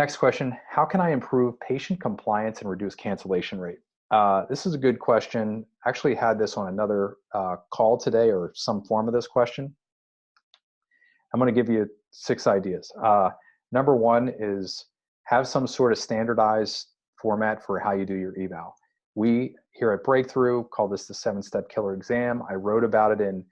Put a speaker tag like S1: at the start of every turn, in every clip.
S1: Next question, how can I improve patient compliance and reduce cancellation rate? This is a good question. I actually had this on another call today, or some form of this question. I'm going to give you 6 ideas. Number one is have some sort of standardized format for how you do your eval. We here at Breakthrough call this the 7-step killer exam. I wrote about it in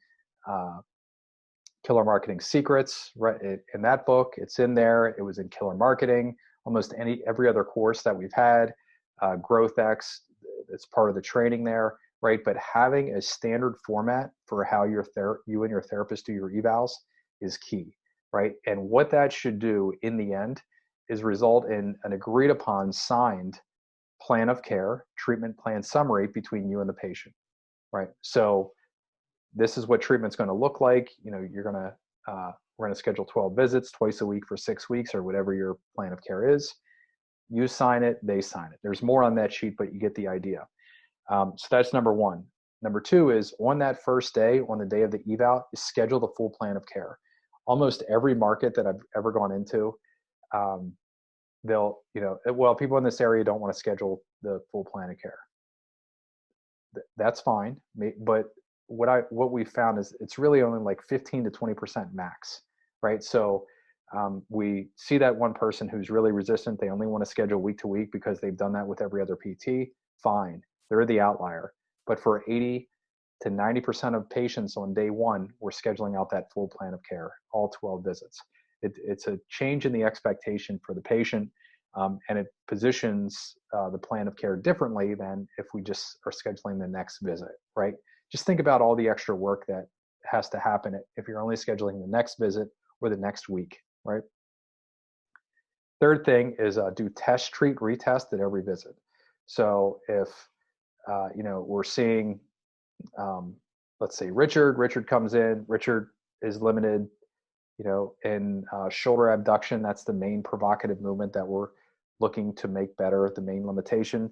S1: Killer Marketing Secrets, right? In that book, it's in there. It was in Killer Marketing. Almost every other course that we've had, GrowthX, it's part of the training there, right? But having a standard format for how you and your therapist do your evals is key, right? And what that should do in the end is result in an agreed upon signed plan of care, treatment plan summary between you and the patient, right? So this is what treatment's going to look like. You know, we're going to schedule 12 visits twice a week for 6 weeks, or whatever your plan of care is. You sign it, they sign it. There's more on that sheet, but you get the idea. So that's number one. Number two is on that first day, on the day of the eval, is schedule the full plan of care. Almost every market that I've ever gone into, people in this area don't want to schedule the full plan of care. That's fine, but what we found is it's really only like 15 to 20% max, right? So we see that one person who's really resistant, they only want to schedule week to week because they've done that with every other PT, fine, they're the outlier. But for 80 to 90% of patients on day one, we're scheduling out that full plan of care, all 12 visits. It's a change in the expectation for the patient, and it positions the plan of care differently than if we just are scheduling the next visit, right? Just think about all the extra work that has to happen if you're only scheduling the next visit or the next week, right? Third thing is do test, treat, retest at every visit. So if we're seeing, let's say Richard comes in, Richard is limited, in shoulder abduction. That's the main provocative movement that we're looking to make better, the main limitation.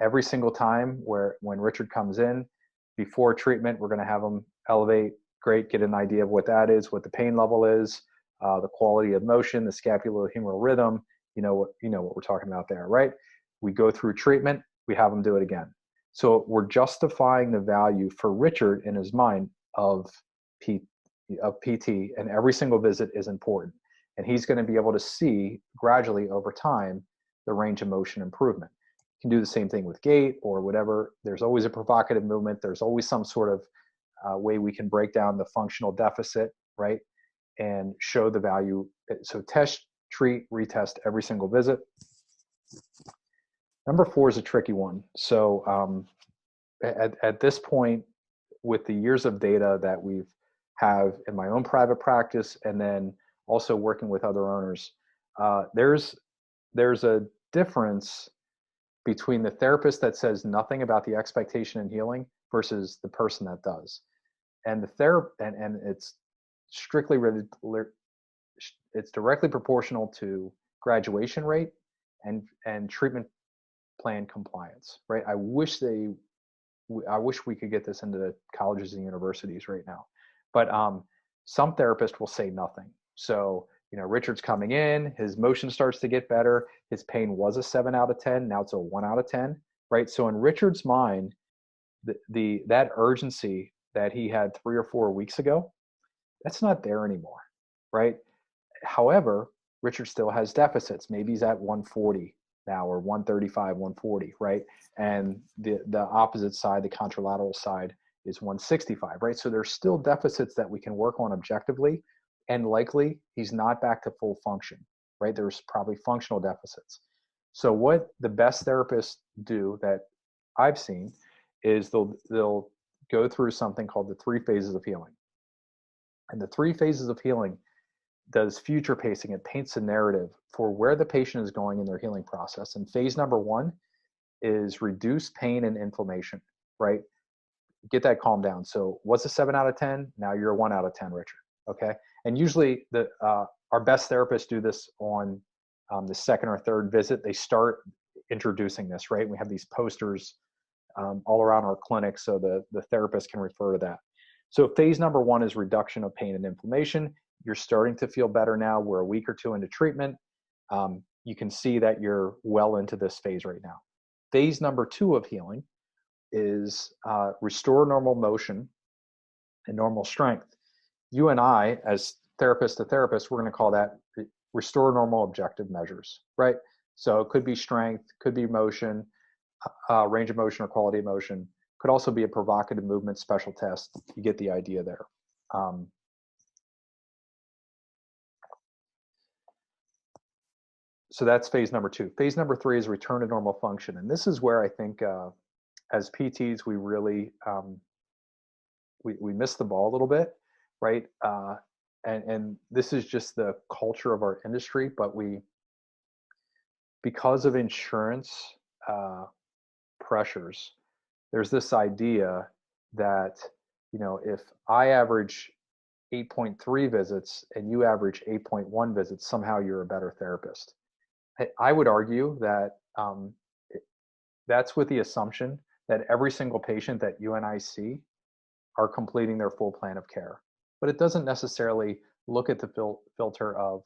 S1: Every single time when Richard comes in, before treatment, we're going to have him elevate, get an idea of what that is, what the pain level is, the quality of motion, the scapulohumeral rhythm, you know what we're talking about there, right? We go through treatment, we have him do it again. So we're justifying the value for Richard in his mind of PT, and every single visit is important. And he's going to be able to see gradually over time the range of motion improvement. Can do the same thing with gait or whatever. There's always a provocative movement. There's always some sort of way we can break down the functional deficit, right? And show the value. So test, treat, retest every single visit. Number 4 is a tricky one. So at this point, with the years of data that we've have in my own private practice and then also working with other owners, there's a difference between the therapist that says nothing about the expectation and healing versus the person that does. And and it's strictly it's directly proportional to graduation rate and treatment plan compliance, right? I wish we could get this into the colleges and universities right now, but some therapists will say nothing. So Richard's coming in, his motion starts to get better. His pain was a 7 out of 10. Now it's a 1 out of 10, right? So in Richard's mind, that urgency that he had 3 or 4 weeks ago, that's not there anymore, right? However, Richard still has deficits. Maybe he's at 140 now, or 135, 140, right? And the opposite side, the contralateral side, is 165, right? So there's still deficits that we can work on objectively, and likely he's not back to full function, right? There's probably functional deficits. So what the best therapists do that I've seen is they'll go through something called the 3 phases of healing. And the 3 phases of healing does future pacing. It paints a narrative for where the patient is going in their healing process. And phase number 1 is reduce pain and inflammation, right? Get that calmed down. So what's a 7 out of 10? Now you're a 1 out of 10, Richard. Okay. And usually our best therapists do this on the 2nd or 3rd visit. They start introducing this, right? We have these posters all around our clinic so the therapist can refer to that. So phase number 1 is reduction of pain and inflammation. You're starting to feel better now. We're a week or 2 into treatment. you can see that you're well into this phase right now. Phase number 2 of healing is restore normal motion and normal strength. You and I, as therapist to therapist, we're going to call that restore normal objective measures, right? So it could be strength, could be motion, range of motion or quality of motion, could also be a provocative movement special test. You get the idea there. So that's phase number 2. Phase number 3 is return to normal function. And this is where I think as PTs, we really, we missed the ball a little bit, right? And this is just the culture of our industry, but because of insurance pressures, there's this idea that, if I average 8.3 visits and you average 8.1 visits, somehow you're a better therapist. I would argue that that's with the assumption that every single patient that you and I see are completing their full plan of care. But it doesn't necessarily look at the filter of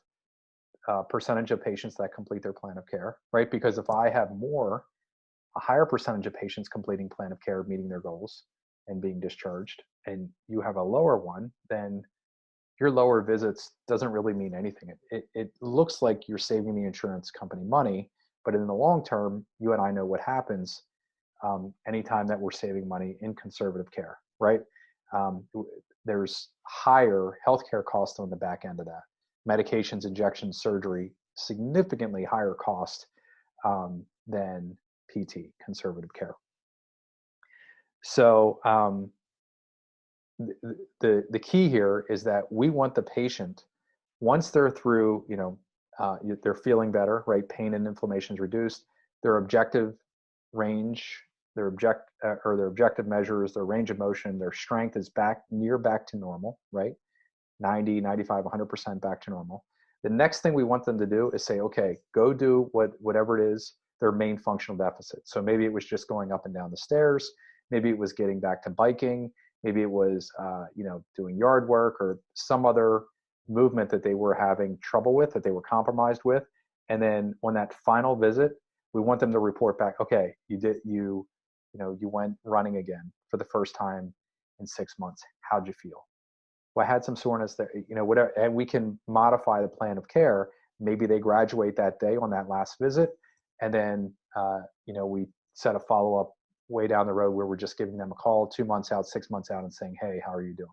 S1: percentage of patients that complete their plan of care, right? Because if I have a higher percentage of patients completing plan of care, meeting their goals and being discharged, and you have a lower one, then your lower visits doesn't really mean anything. It looks like you're saving the insurance company money, but in the long term, you and I know what happens anytime that we're saving money in conservative care, right? There's higher healthcare costs on the back end of that. Medications, injections, surgery, significantly higher cost than PT, conservative care. So the key here is that we want the patient, once they're through, they're feeling better, right? Pain and inflammation is reduced. Their objective range, their objective measures, their range of motion, their strength is back to normal, right? 90, 95, 100% back to normal. The next thing we want them to do is say, okay, go do whatever it is, their main functional deficit. So maybe it was just going up and down the stairs. Maybe it was getting back to biking. Maybe it was, doing yard work or some other movement that they were having trouble with, that they were compromised with. And then on that final visit, we want them to report back, okay, you went running again for the first time in 6 months. How'd you feel? Well, I had some soreness there, whatever. And we can modify the plan of care. Maybe they graduate that day on that last visit. And then, we set a follow-up way down the road where we're just giving them a call 2 months out, 6 months out and saying, hey, how are you doing?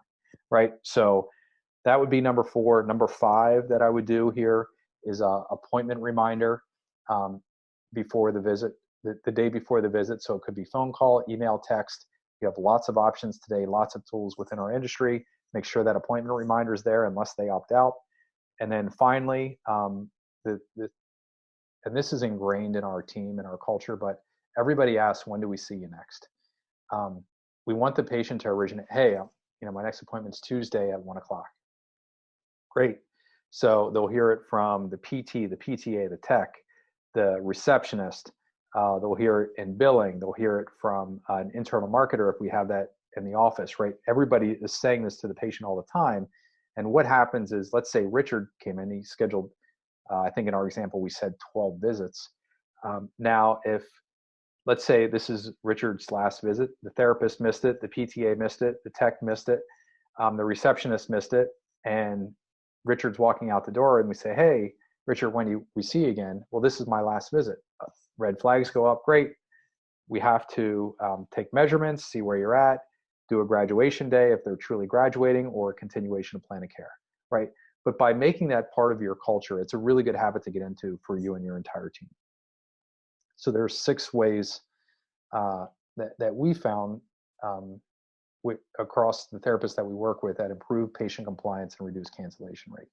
S1: Right. So that would be number 4. Number 5 that I would do here is a appointment reminder before the visit, the day before the visit. So it could be phone call, email, text. You have lots of options today, lots of tools within our industry. Make sure that appointment reminder is there unless they opt out. And then finally, and this is ingrained in our team and our culture, but everybody asks, when do we see you next? We want the patient to originate, hey, my next appointment's Tuesday at 1 o'clock. Great. So they'll hear it from the PT, the PTA, the tech, the receptionist. They'll hear it in billing. They'll hear it from an internal marketer if we have that in the office, right? Everybody is saying this to the patient all the time. And what happens is, let's say Richard came in, he scheduled, I think in our example, we said 12 visits. Now, if let's say this is Richard's last visit, the therapist missed it, the PTA missed it, the tech missed it, the receptionist missed it, and Richard's walking out the door and we say, hey, Richard, when do we see you again? Well, this is my last visit. Red flags go up, great. We have to take measurements, see where you're at, do a graduation day if they're truly graduating, or a continuation of plan of care, right? But by making that part of your culture, it's a really good habit to get into for you and your entire team. So there's 6 ways that we found across the therapists that we work with that improve patient compliance and reduce cancellation rate.